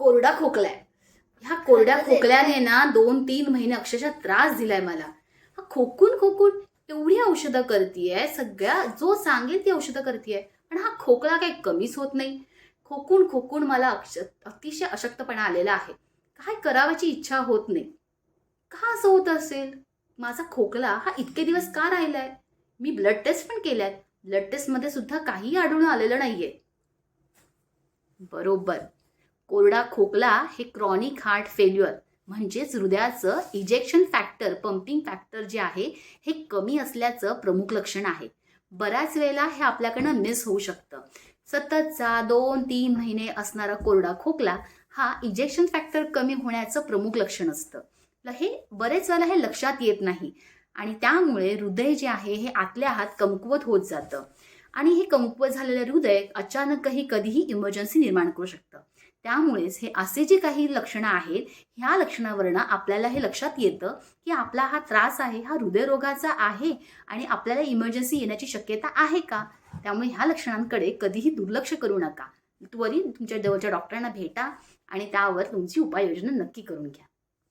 कोरडा खोकला आहे. ह्या कोरड्या खोकल्याने ना 2-3 महिने अक्षरशः त्रास दिलाय मला. हा खोकून खोकून एवढी औषधं करतीये, सगळ्या जो सांगेल ती औषधं करतीये, पण हा खोकला काही कमीच होत नाही. खोकून खोकून मला अतिशय अशक्तपणा आलेला आहे. काय करावाची इच्छा होत नाही. का असं होत असेल? माझा खोकला हा इतके दिवस का राहिलाय? मी ब्लड टेस्ट पण केल्यात. ब्लड टेस्टमध्ये सुद्धा काही आढळून आलेलं नाहीये. बरोबर. कोरडा खोकला हे क्रॉनिक हार्ट फेल्युअर म्हणजेच हृदयाचं इजेक्शन फॅक्टर, पंपिंग फॅक्टर जे आहे हे कमी असल्याचं प्रमुख लक्षण आहे. बऱ्याच वेळेला हे आपल्याकडनं मिस होऊ शकतं. सततचा 2-3 महिने असणारा कोरडा खोकला हा इजेक्शन फॅक्टर कमी होण्याचं प्रमुख लक्षण असतं. हे बरेच वेळेला हे लक्षात येत नाही आणि त्यामुळे हृदय जे आहे हे आतल्या आत कमकुवत होत जातं आणि हे कमकुवत झालेलं हृदय अचानकही कधीही इमर्जन्सी निर्माण करू शकतं. त्यामुळेच हे असे जे काही लक्षणं आहेत, ह्या लक्षणावरनं आपल्याला हे लक्षात येतं की आपला हा त्रास आहे हा हृदयरोगाचा आहे आणि आपल्याला इमर्जन्सी येण्याची शक्यता आहे का. त्यामुळे ह्या लक्षणांकडे कधीही दुर्लक्ष करू नका. त्वरित तुमच्या जवळच्या डॉक्टरांना भेटा आणि त्यावर तुमची उपाययोजना नक्की करून घ्या.